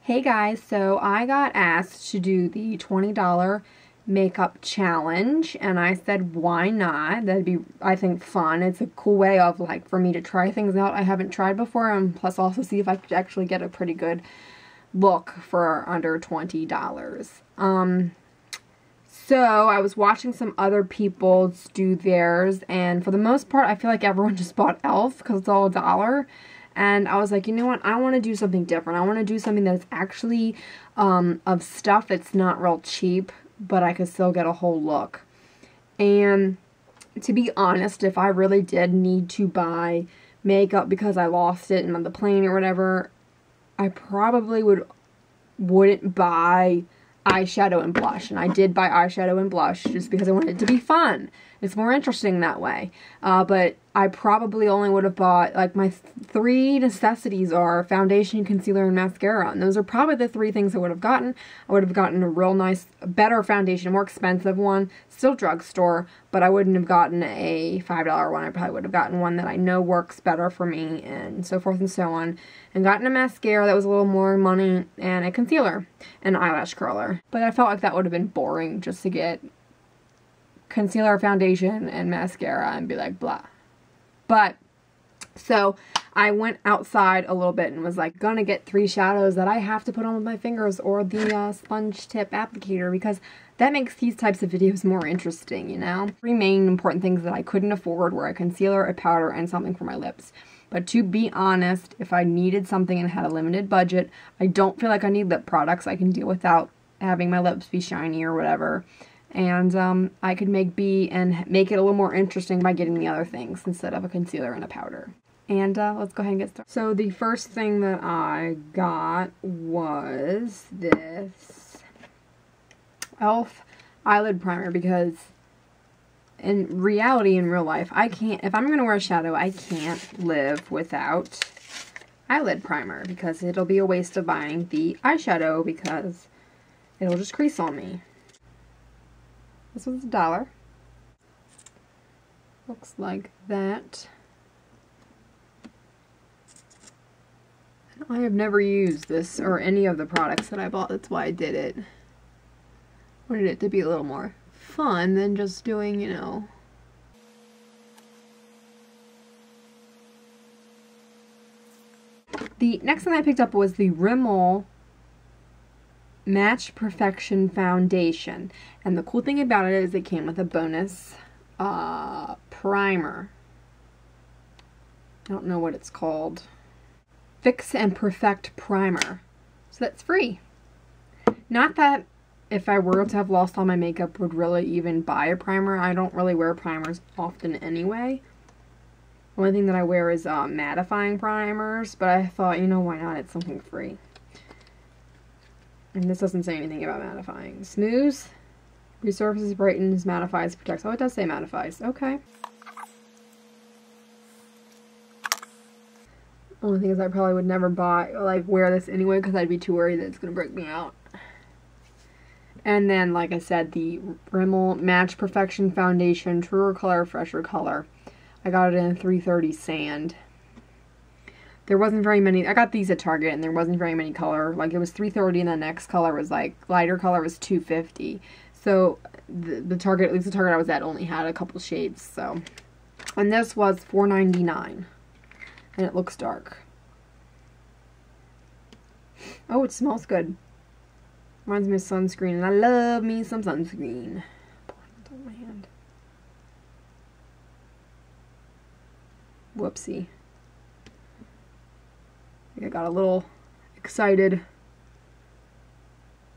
Hey guys, so I got asked to do the $20 makeup challenge, and I said why not? That'd be, I think, fun. It's a cool way of, like, for me to try things out I haven't tried before, and plus also see if I could actually get a pretty good look for under $20. So I was watching some other people do theirs, and for the most part I feel like everyone just bought e.l.f. because it's all $1. And I was like, you know what, I want to do something different. I want to do something that's actually of stuff that's not real cheap, but I could still get a whole look. And to be honest, if I really did need to buy makeup because I lost it on the plane or whatever, I probably wouldn't buy eyeshadow and blush. And I did buy eyeshadow and blush just because I wanted it to be fun. It's more interesting that way. But I probably only would have bought, like, my three necessities are foundation, concealer, and mascara. And those are probably the three things I would have gotten. I would have gotten a real nice, better foundation, a more expensive one, still drugstore, but I wouldn't have gotten a $5 one. I probably would have gotten one that I know works better for me, and so forth and so on. And gotten a mascara that was a little more money, and a concealer, and eyelash curler. But I felt like that would have been boring just to get concealer, foundation, and mascara and be like, blah. But, so, I went outside a little bit and was like, gonna get 3 shadows that I have to put on with my fingers, or the sponge tip applicator, because that makes these types of videos more interesting, you know? 3 main important things that I couldn't afford were a concealer, a powder, and something for my lips. But to be honest, if I needed something and had a limited budget, I don't feel like I need lip products. I can deal without having my lips be shiny or whatever. And I could make it a little more interesting by getting the other things instead of a concealer and a powder. And let's go ahead and get started. So the first thing that I got was this e.l.f. eyelid primer, because in reality, in real life, if I'm going to wear a shadow, I can't live without eyelid primer, because it'll be a waste of buying the eyeshadow because it'll just crease on me. This was $1. Looks like that. I have never used this or any of the products that I bought. That's why I did it. Wanted it to be a little more fun than just doing, you know. The next thing I picked up was the Rimmel Match Perfection Foundation, and the cool thing about it is it came with a bonus primer. I don't know what it's called. Fix and Perfect Primer. So that's free. Not that if I were to have lost all my makeup would really even buy a primer. I don't really wear primers often anyway. The only thing that I wear is mattifying primers, but I thought, you know, why not? It's something free. And this doesn't say anything about mattifying. Smooths, resurfaces, brightens, mattifies, protects. Oh, it does say mattifies. Okay. Only thing is I probably would never buy, like, wear this anyway because I'd be too worried that it's going to break me out. And then, like I said, the Rimmel Match Perfection Foundation, Truer Color, Fresher Color. I got it in 330 Sand. There wasn't very many. I got these at Target, and there wasn't very many color. Like, it was $330, and the next color was, like, lighter color was $250. So, the Target, at least the Target I was at, only had a couple shades, so. And this was $4.99. And it looks dark. Oh, it smells good. Reminds me of sunscreen, and I love me some sunscreen. It's on my hand. Whoopsie. I got a little excited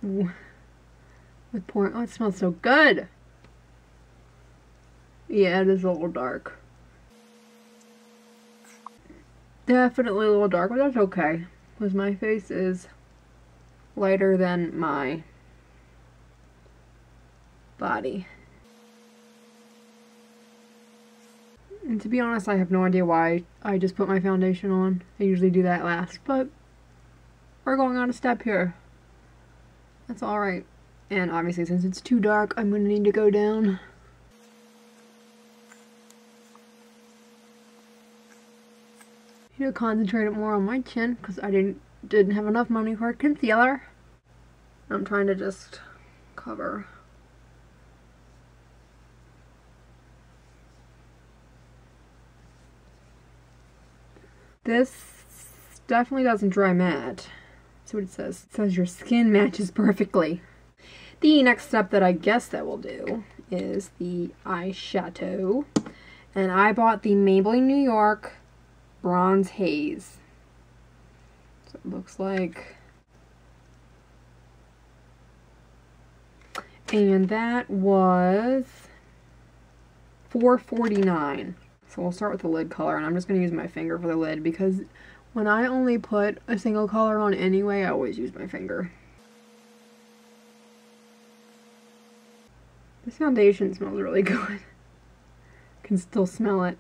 with pouring. Oh, it smells so good. Yeah, it is a little dark. Definitely a little dark, but that's okay, because my face is lighter than my body. And to be honest, I have no idea why I just put my foundation on. I usually do that last, but we're going on a step here. That's alright. And obviously, since it's too dark, I'm going to need to go down. You know, concentrate more on my chin, because I didn't didn't have enough money for concealer. I'm trying to just cover. This definitely doesn't dry matte. That's what it says. It says your skin matches perfectly. The next step that I guess that we'll do is the eyeshadow. And I bought the Maybelline New York Bronze Haze. So it looks like. And that was $4.49. So we'll start with the lid color, and I'm just going to use my finger for the lid because when I only put a single color on anyway, I always use my finger. This foundation smells really good. Can still smell it.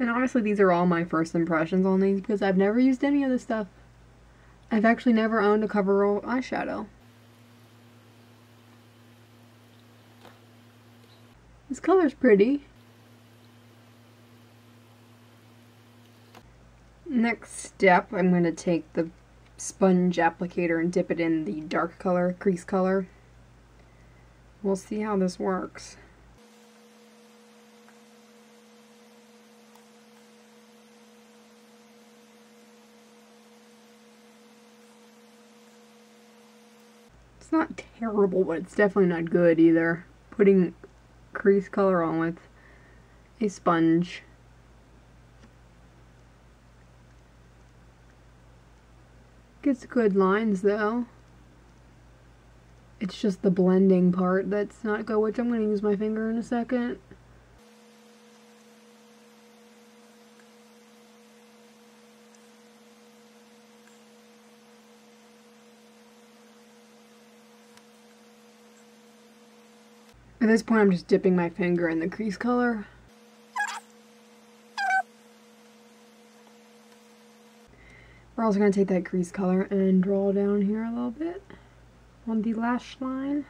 And honestly, these are all my first impressions on these because I've never used any of this stuff. I've actually never owned a CoverGirl eyeshadow. This color's pretty. Next step, I'm going to take the sponge applicator and dip it in the dark color, crease color. We'll see how this works. It's not terrible, but it's definitely not good either. Putting crease color on with a sponge. Gets good lines though. It's just the blending part that's not good, which I'm going to use my finger in a second. At this point, I'm just dipping my finger in the crease color. We're also going to take that crease color and draw down here a little bit on the lash line.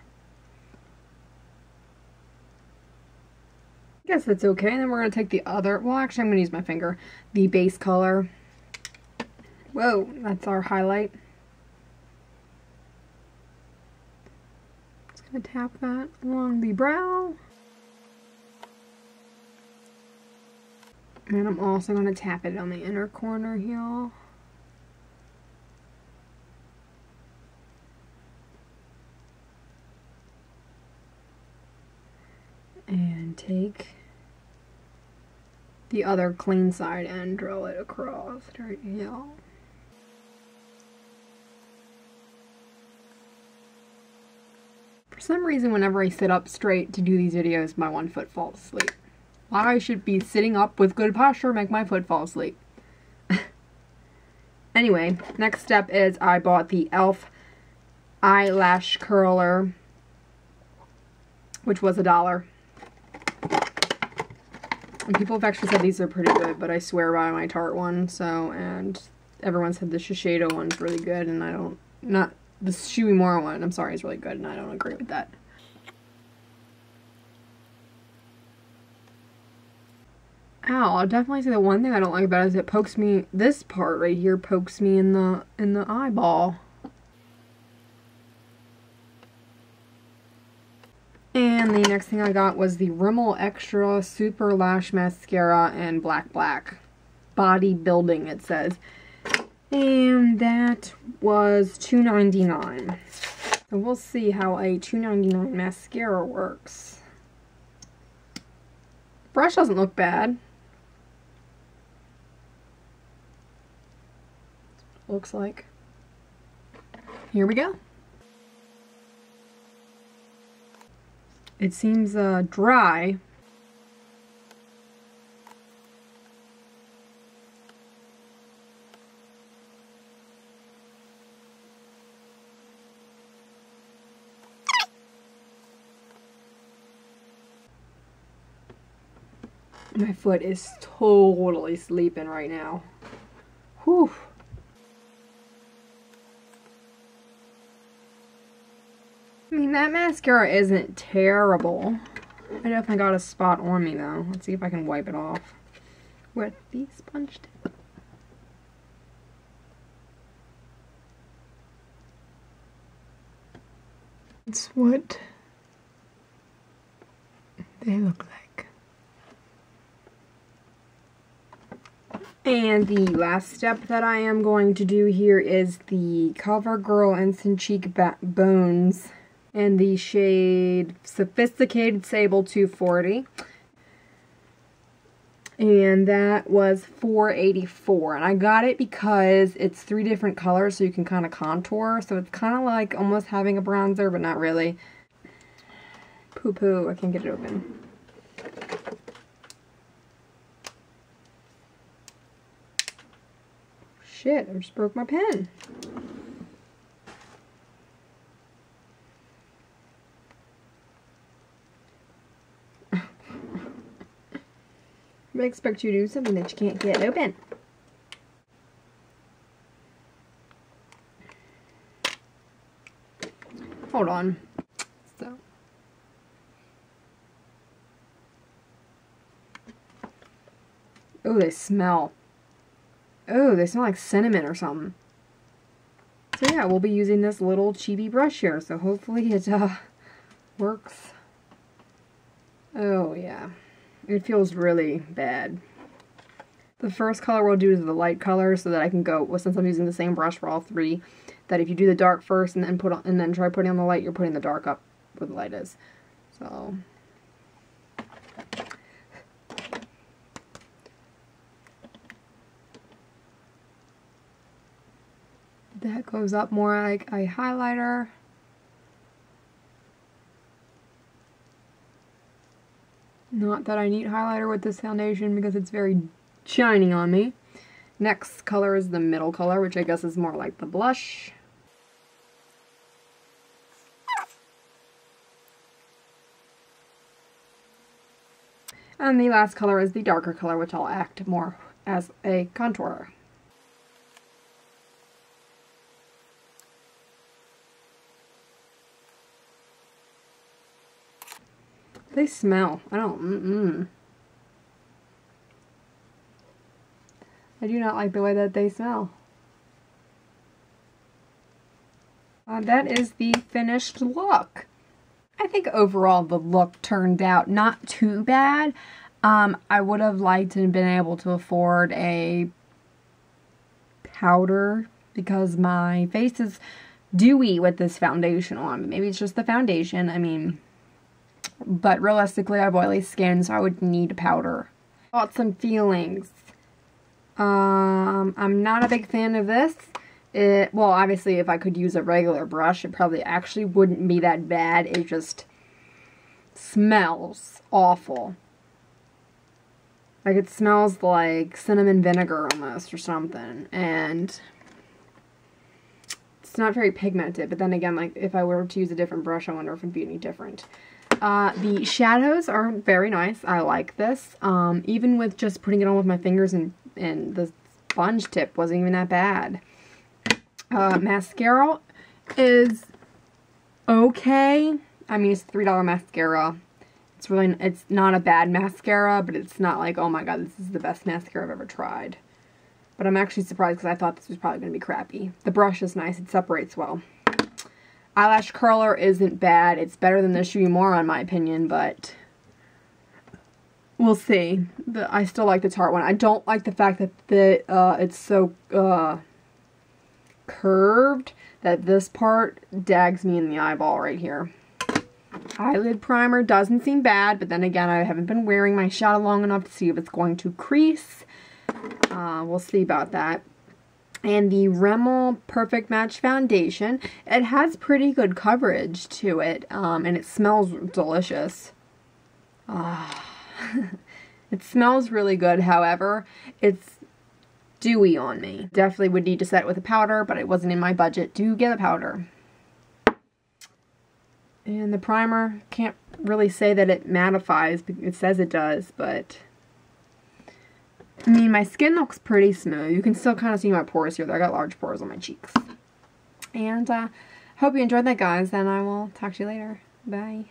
I guess that's okay. And then we're going to take the other, well actually I'm going to use my finger, the base color. Whoa, that's our highlight. Just going to tap that along the brow. And I'm also going to tap it on the inner corner here. And take the other clean side and draw it across right here. For some reason, whenever I sit up straight to do these videos, my one foot falls asleep. I should be sitting up with good posture, make my foot fall asleep. Anyway, next step is I bought the e.l.f. eyelash curler, which was $1. And people have actually said these are pretty good, but I swear by my Tarte one, so, and everyone said the Shiseido one's really good, and I don't, not, the Shui Mora one, I'm sorry, is really good, and I don't agree with that. Ow, I'll definitely say the one thing I don't like about it is it pokes me, this part right here pokes me in the eyeball. And the next thing I got was the Rimmel Extra Super Lash Mascara in Black. Bodybuilding, it says. And that was $2.99. So we'll see how a $2.99 mascara works. Brush doesn't look bad. Looks like. Here we go. It seems dry. My foot is totally sleeping right now. Whew. I mean, that mascara isn't terrible. I definitely got a spot on me, though. Let's see if I can wipe it off with the sponge tip. That's what they look like. And the last step that I am going to do here is the CoverGirl Instant Cheek Bones in the shade Sophisticated Sable 240. And that was $4.84. And I got it because it's 3 different colors, so you can kind of contour. So it's kind of like almost having a bronzer, but not really. Poo-poo, I can't get it open. Shit, I just broke my pen. I expect you to do something that you can't get open. Hold on. So. Oh, they smell. Oh, they smell like cinnamon or something. So yeah, we'll be using this little chibi brush here, so hopefully it works. Oh yeah. It feels really bad. The first color we'll do is the light color so that I can go, well, since I'm using the same brush for all 3, that if you do the dark first and then try putting on the light, you're putting the dark up where the light is. So that goes up more like a highlighter. Not that I need highlighter with this foundation because it's very shiny on me. Next color is the middle color, which I guess is more like the blush. And the last color is the darker color, which I'll act more as a contourer. They smell. I don't, I do not like the way that they smell. That is the finished look. I think overall the look turned out not too bad. I would have liked and been able to afford a powder because my face is dewy with this foundation on. Maybe it's just the foundation. I mean, but realistically I have oily skin, so I would need a powder. Thoughts and feelings. I'm not a big fan of this. Well, obviously if I could use a regular brush, it probably actually wouldn't be that bad. It just smells awful. Like it smells like cinnamon vinegar almost or something. And it's not very pigmented, but then again, like if I were to use a different brush, I wonder if it'd be any different. The shadows are very nice. I like this. Even with just putting it on with my fingers and the sponge tip wasn't even that bad. Mascara is okay. I mean, it's a $3 mascara. It's not a bad mascara, but it's not like, oh my god, this is the best mascara I've ever tried. But I'm actually surprised because I thought this was probably going to be crappy. The brush is nice. It separates well. Eyelash curler isn't bad. It's better than the Shui More, in my opinion, but we'll see. I still like the Tarte one. I don't like the fact that it's so curved that this part dags me in the eyeball right here. Eyelid primer doesn't seem bad, but then again, I haven't been wearing my shadow long enough to see if it's going to crease. We'll see about that. And the Rimmel Perfect Match Foundation, it has pretty good coverage to it, and it smells delicious. It smells really good, however, it's dewy on me. Definitely would need to set it with a powder, but it wasn't in my budget to get a powder. And the primer, can't really say that it mattifies. It says it does, but I mean, my skin looks pretty smooth. You can still kind of see my pores here. I got large pores on my cheeks. And hope you enjoyed that, guys, and I will talk to you later. Bye.